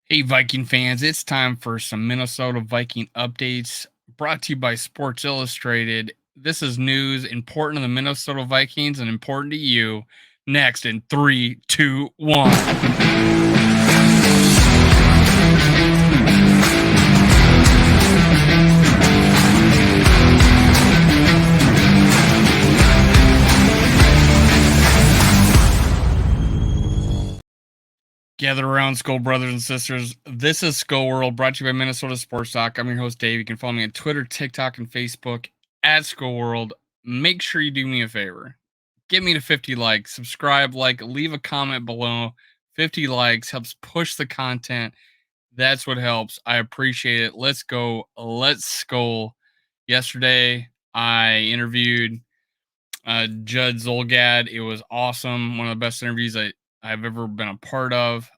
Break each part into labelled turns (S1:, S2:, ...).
S1: Hey, Viking fans, it's time for some Minnesota Viking updates brought to you by Sports Illustrated. This is news important to the Minnesota Vikings and important to you. Next in three, two, one. Gather around, Skull brothers and sisters. This is Skull World, brought to you by Minnesota Sports Talk. I'm your host, Dave. You can follow me on Twitter, TikTok, and Facebook at Skull World. Make sure you do me a favor. Get me to 50 likes, subscribe, leave a comment below. 50 likes helps push the content. That's what helps. I appreciate it. Let's go. Let's skull. Yesterday, I interviewed Judd Zolgad. It was awesome. One of the best interviews I've ever been a part of.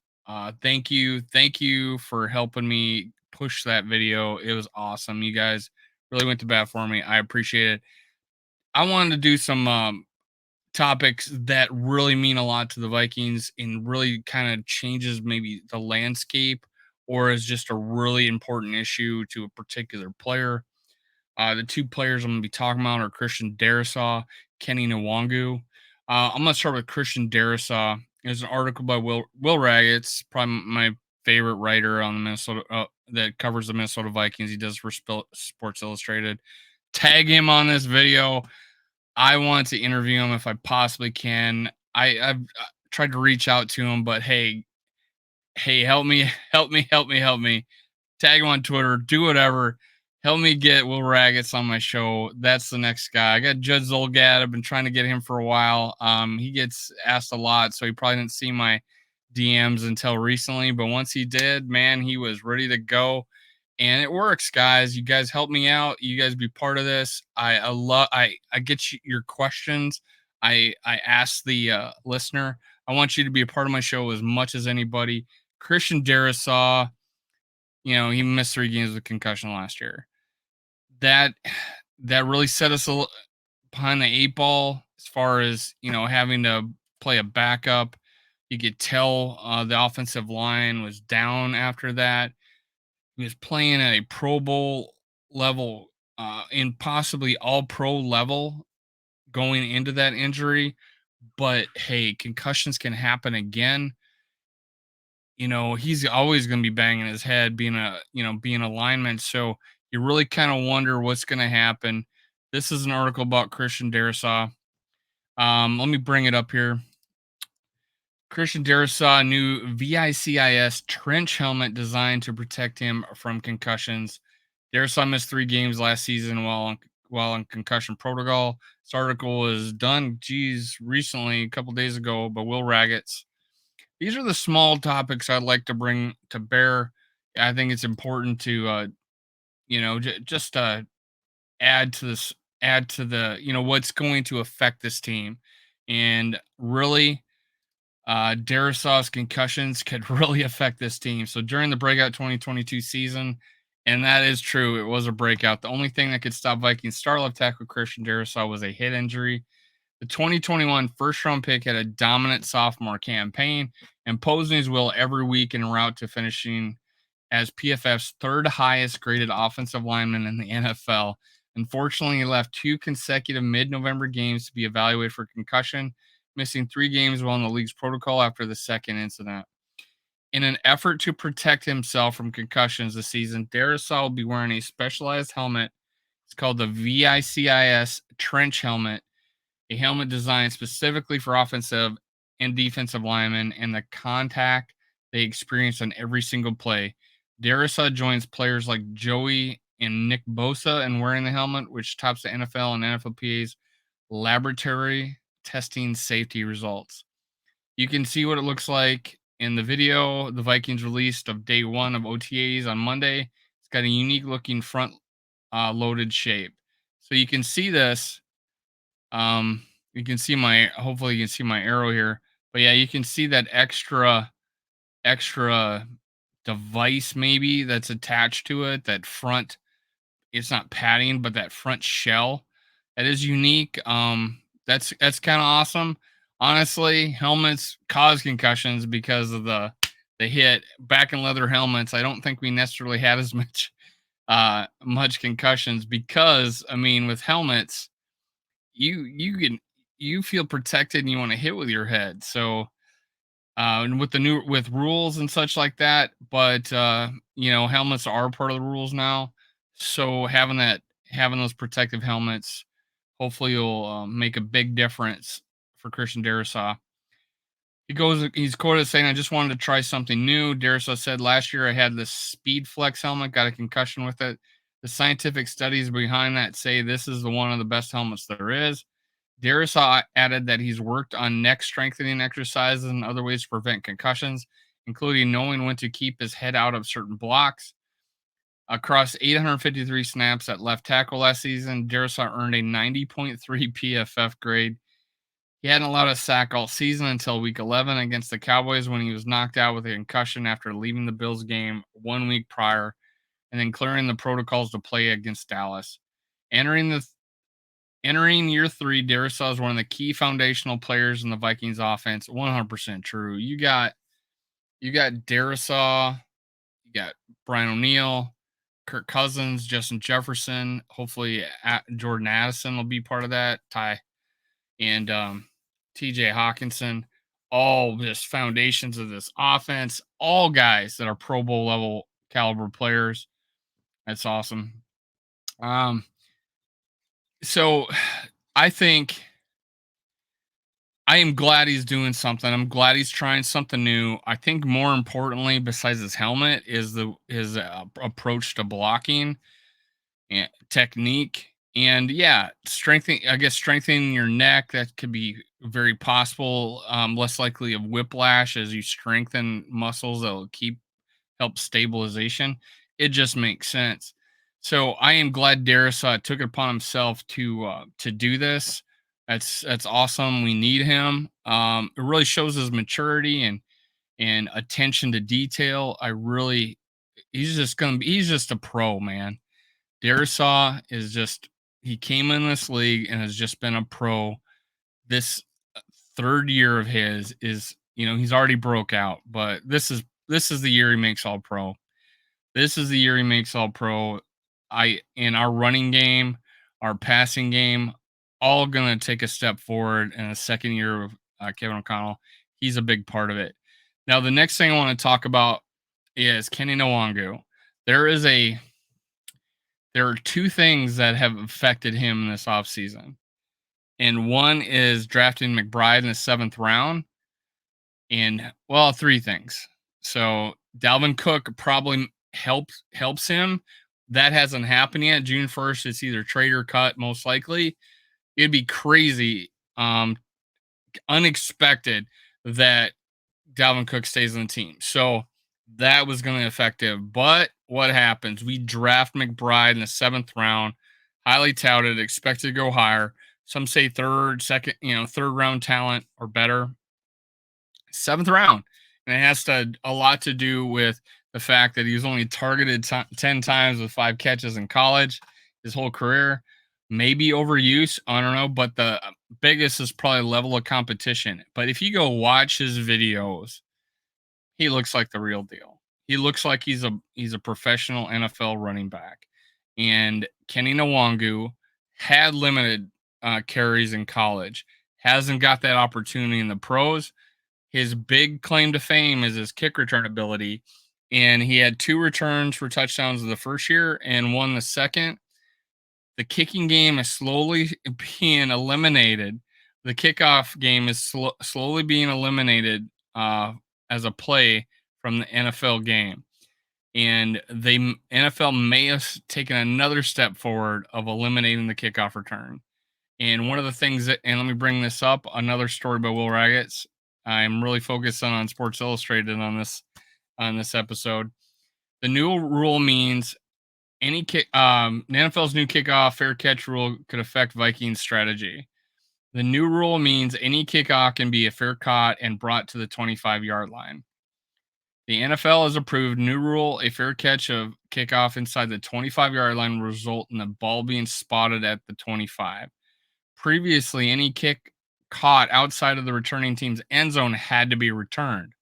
S1: Thank you. Thank you for helping me push that video. It was awesome. You guys really went to bat for me. I appreciate it. I wanted to do some topics that really mean a lot to the Vikings and really kind of changes maybe the landscape or is just a really important issue to a particular player. The two players I'm going to be talking about are Christian Darrisaw, Kenny Nwangu. I'm going to start with Christian Darrisaw. There's an article by Will Ragatz, probably my favorite writer on the Minnesota that covers the Minnesota Vikings. He does for Sports Illustrated. Tag him on this video. I want to interview him if I possibly can. I've tried to reach out to him, but hey, help me, help me. Tag him on Twitter, do whatever. Help me get Will Ragatz on my show. That's the next guy. I got Judd Zolgad. I've been trying to get him for a while. He gets asked a lot, so he probably didn't see my DMs until recently. But once he did, man, he was ready to go. And it works, guys. You guys help me out. You guys be part of this. I love. I get your questions. I ask the listener. I want you to be a part of my show as much as anybody. Christian Darrisaw, he missed 3 games with concussion last year. That that really set us behind the 8 ball as far as, having to play a backup. You could tell the offensive line was down after that. He was playing at a Pro Bowl level, in possibly all pro level going into that injury. But hey, concussions can happen again. He's always going to be banging his head being a lineman. So you really kind of wonder what's going to happen. This is an article about Christian Darrisaw. Let me bring it up here. Christian Darrisaw new VICIS trench helmet designed to protect him from concussions. Darrisaw missed 3 games last season while on concussion protocol. This article was done, recently, a couple days ago, by Will Ragatz. These are the small topics I'd like to bring to bear. I think it's important to, just add to this, add to the, what's going to affect this team. And really, Darrisaw's concussions could really affect this team. So during the breakout 2022 season, and that is true, it was a breakout. The only thing that could stop Vikings star left tackle Christian Darrisaw was a hip injury. The 2021 first round pick had a dominant sophomore campaign, imposing his will every week en route to finishing as PFF's third highest graded offensive lineman in the NFL. Unfortunately, he left 2 consecutive mid November games to be evaluated for concussion, missing 3 games while in the league's protocol after the second incident. In an effort to protect himself from concussions this season, Darrisaw will be wearing a specialized helmet. It's called the VICIS trench helmet, a helmet designed specifically for offensive and defensive linemen and the contact they experience on every single play. Darrisaw joins players like Joey and Nick Bosa in wearing the helmet, which tops the NFL and NFLPA's laboratory testing safety results. You can see what it looks like in the video the Vikings released of day 1 of OTAs on Monday. It's got a unique looking front loaded shape. So you can see this. You can see hopefully you can see my arrow here. But yeah, you can see that extra device maybe that's attached to it, that front, it's not padding, but that front shell that is unique. That's kind of awesome. Honestly, helmets cause concussions because of the they hit back in leather helmets. I don't think we necessarily had as much concussions because I mean with helmets you feel protected and you want to hit with your head. So and with the new with rules and such like that, but helmets are part of the rules now. So having those protective helmets hopefully will make a big difference for Christian Darisaw. He's quoted as saying, "I just wanted to try something new." Darisaw said, "Last year I had this Speed Flex helmet, got a concussion with it. The scientific studies behind that say this is the one of the best helmets there is." Darisaw added that he's worked on neck strengthening exercises and other ways to prevent concussions, including knowing when to keep his head out of certain blocks. Across 853 snaps at left tackle last season, Darisaw earned a 90.3 PFF grade. He hadn't allowed a sack all season until week 11 against the Cowboys when he was knocked out with a concussion after leaving the Bills game 1 week prior and then clearing the protocols to play against Dallas. Entering year three, Darisaw is one of the key foundational players in the Vikings offense. 100% true. You got Darisaw, you got Brian O'Neill, Kirk Cousins, Justin Jefferson. Hopefully, Jordan Addison will be part of that. And T.J. Hawkinson, all just foundations of this offense. All guys that are Pro Bowl level caliber players. That's awesome. Um, so I think I am glad he's doing something. I'm glad he's trying something new. I think more importantly, besides his helmet, is his approach to blocking and technique. And yeah, strengthening your neck, that could be very possible. Less likely of whiplash as you strengthen muscles that will help stabilization. It just makes sense. So I am glad Darius took it upon himself to do this. That's awesome. We need him. It really shows his maturity and attention to detail. He's just a pro, man. Darisaw is just he came in this league and has just been a pro. This third year of his is he's already broke out, but this is the year he makes all pro. This is the year he makes all pro. In our running game, our passing game, all gonna take a step forward in the second year of Kevin O'Connell. He's a big part of it. Now, the next thing I want to talk about is Kenny Nwangu. There is a there are two things that have affected him this offseason. And one is drafting McBride in the 7th round. And well, three things. So Dalvin Cook probably helps him. That hasn't happened yet. June 1st, it's either trade or cut, most likely. It'd be crazy, unexpected that Dalvin Cook stays on the team. So that was going to affect him. But what happens? We draft McBride in the 7th round, highly touted, expected to go higher. Some say third round talent or better. 7th round. And it has a lot to do with the fact that he was only targeted 10 times with 5 catches in college his whole career. Maybe overuse, I don't know, but the biggest is probably level of competition. But if you go watch his videos, he looks like the real deal. He looks like he's a professional NFL running back. And Kenny Nwangu had limited carries in college, hasn't got that opportunity in the pros. His big claim to fame is his kick return ability, and he had 2 returns for touchdowns in the first year and 1 the second. The kicking game is slowly being eliminated. The kickoff game is slowly being eliminated as a play from the NFL game. And the NFL may have taken another step forward of eliminating the kickoff return. And one of the things and let me bring this up, another story by Will Ragatz. I'm really focused on Sports Illustrated on this episode. The new rule means the NFL's new kickoff fair catch rule could affect Vikings strategy. The new rule means any kickoff can be a fair caught and brought to the 25-yard line. The NFL has approved new rule: a fair catch of kickoff inside the 25-yard line will result in the ball being spotted at the 25. Previously, any kick caught outside of the returning team's end zone had to be returned.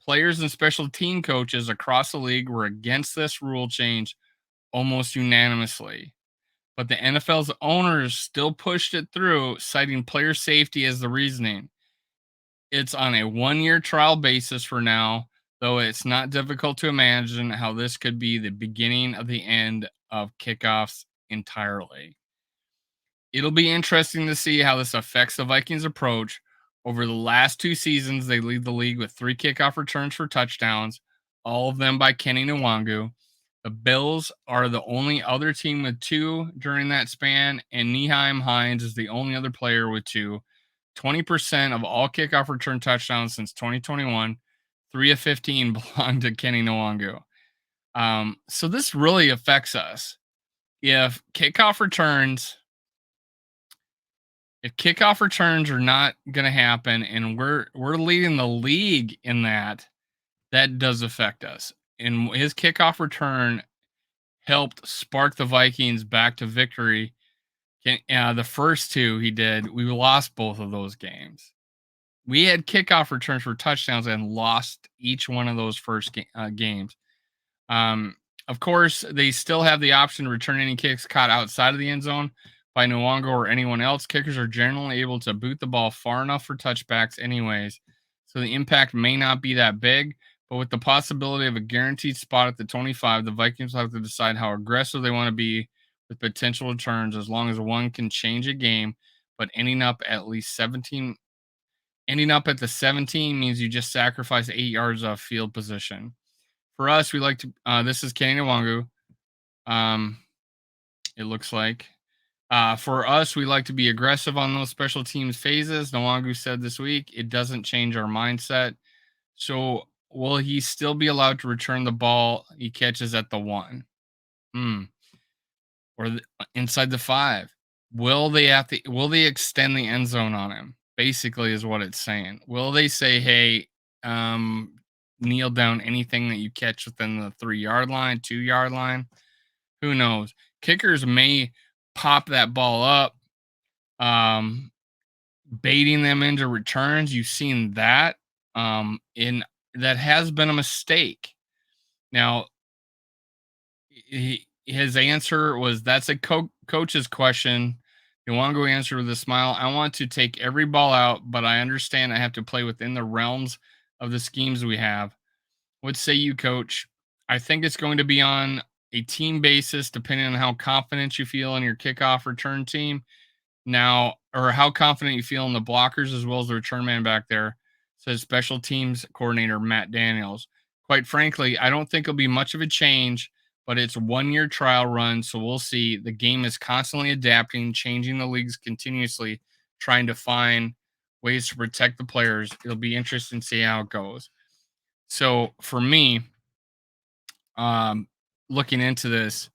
S1: Players and special team coaches across the league were against this rule change almost unanimously. But the NFL's owners still pushed it through, citing player safety as the reasoning. It's on a 1-year trial basis for now, though it's not difficult to imagine how this could be the beginning of the end of kickoffs entirely. It'll be interesting to see how this affects the Vikings' approach. Over the last 2 seasons, they lead the league with 3 kickoff returns for touchdowns, all of them by Kenny Nwangu. The Bills are the only other team with 2 during that span, and Nyheim Hines is the only other player with 2. 20% of all kickoff return touchdowns since 2021, 3 of 15 belong to Kenny Nwangu. So this really affects us. If kickoff returns if kickoff returns are not going to happen and we're leading the league in that, that does affect us. And his kickoff return helped spark the Vikings back to victory. The first 2 he did, we lost both of those games. We had kickoff returns for touchdowns and lost each one of those first games. Of course, they still have the option to return any kicks caught outside of the end zone by Nwango or anyone else. Kickers are generally able to boot the ball far enough for touchbacks anyways, so the impact may not be that big. But with the possibility of a guaranteed spot at the 25, the Vikings will have to decide how aggressive they want to be with potential returns, as long as one can change a game. But ending up at the 17 means you just sacrifice 8 yards of field position. For us, we like to. This is Kenny Nwangu. It looks like. For us, we like to be aggressive on those special teams phases. Nwangu said this week, it doesn't change our mindset. So will he still be allowed to return the ball he catches at the 1? Or inside the 5? Will they extend the end zone on him? Basically is what it's saying. Will they say, hey, kneel down anything that you catch within the 3-yard line, 2-yard line? Who knows? Kickers may pop that ball up, baiting them into returns. You've seen that. That has been a mistake. Now, his answer was, that's a coach's question. Nwangu answered with a smile, I want to take every ball out, but I understand I have to play within the realms of the schemes we have. What say you, coach? I think it's going to be on a team basis, depending on how confident you feel in your kickoff return team now, or how confident you feel in the blockers as well as the return man back there, says special teams coordinator Matt Daniels. Quite frankly, I don't think it'll be much of a change, but it's a 1-year trial run, so we'll see. The game is constantly adapting, changing the leagues continuously, trying to find ways to protect the players. It'll be interesting to see how it goes. So for me, looking into this,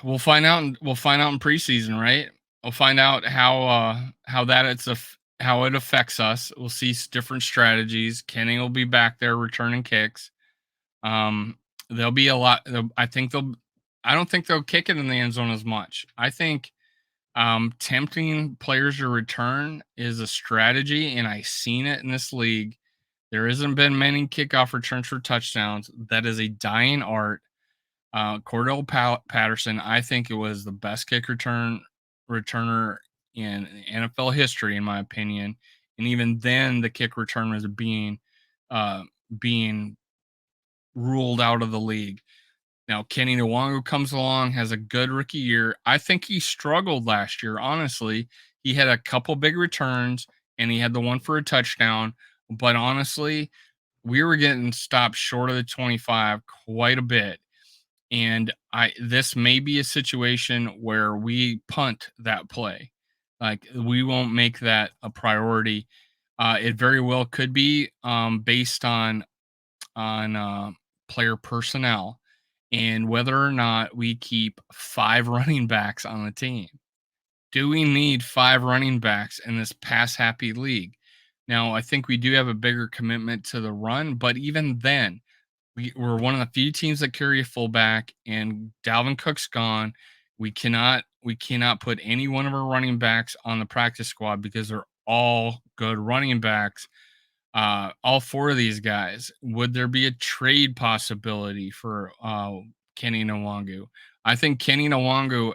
S1: we'll find out. We'll find out in preseason, right? We'll find out how how it affects us. We'll see different strategies. Kenny will be back there returning kicks. There'll be a lot. I think they'll. I don't think they'll kick it in the end zone as much. I think tempting players to return is a strategy, and I've seen it in this league. There hasn't been many kickoff returns for touchdowns. That is a dying art. Cordell Patterson, I think it was the best kick returner in NFL history, in my opinion. And even then, the kick return was being ruled out of the league. Now, Kenny Nwangu comes along, has a good rookie year. I think he struggled last year, honestly. He had a couple big returns, and he had the one for a touchdown. But honestly, we were getting stopped short of the 25 quite a bit. And this may be a situation where we punt that play. Like, we won't make that a priority. It very well could be based on player personnel and whether or not we keep 5 running backs on the team. Do we need 5 running backs in this pass happy league? Now, I think we do have a bigger commitment to the run, but even then, we're one of the few teams that carry a fullback, and Dalvin Cook's gone. We cannot put any one of our running backs on the practice squad because they're all good running backs. All four of these guys. Would there be a trade possibility for Kenny Nwangu? I think Kenny Nwangu,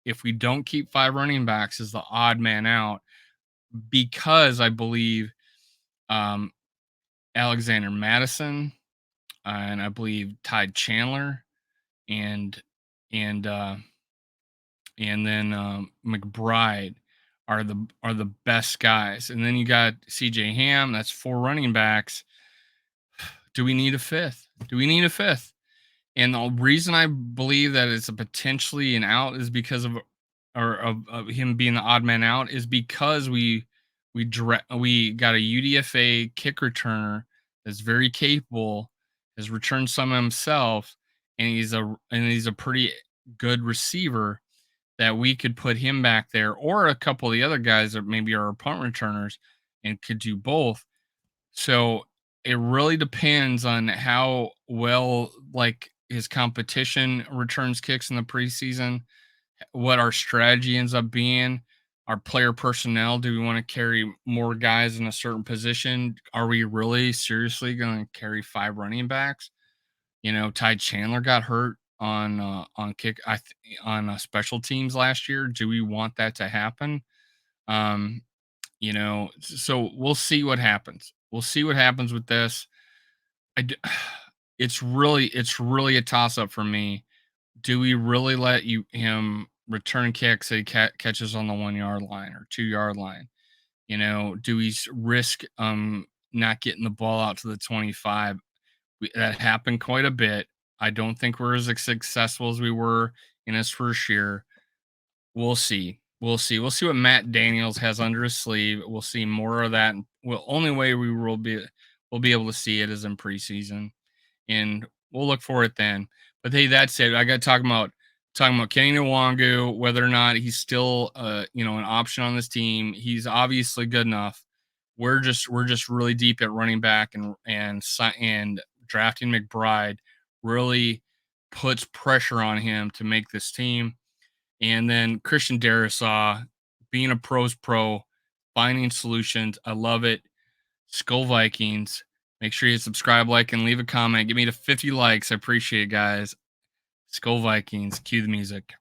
S1: if we don't keep five running backs, is the odd man out because I believe um, Alexander Madison and I believe Ty Chandler and and uh, and then McBride are the best guys, and then you got C.J. Ham. That's four running backs. Do we need a fifth? Do we need a fifth? And the reason I believe that it's a potentially an out is because of him being the odd man out is because we got a UDFA kick returner that's very capable, has returned some himself, and he's a pretty good receiver that we could put him back there, or a couple of the other guys that maybe are punt returners and could do both. So it really depends on how well like his competition returns kicks in the preseason, what our strategy ends up being, our player personnel. Do we want to carry more guys in a certain position? Are we really seriously going to carry five running backs? Ty Chandler got hurt on kick on special teams last year. Do we want that to happen? Um, so we'll see what happens. We'll see what happens with this. I d- it's really a toss up for me. Do we really let him return kicks that he catches on the 1 yard line or 2 yard line? Do we risk not getting the ball out to the 25? That happened quite a bit. I don't think we're as successful as we were in his first year. We'll see. We'll see. We'll see what Matt Daniels has under his sleeve. We'll see more of that. Well, only way we'll be able to see it is in preseason, and we'll look for it then. But hey, that's it. I got talking about Kenny Nwangu, whether or not he's still an option on this team. He's obviously good enough. We're just really deep at running back, and drafting McBride really puts pressure on him to make this team. And then Christian Darrisaw, being a pro's pro, finding solutions. I love it. Skull Vikings. Make sure you subscribe, like, and leave a comment. Give me to 50 likes. I appreciate it, guys. Skull Vikings. Cue the music.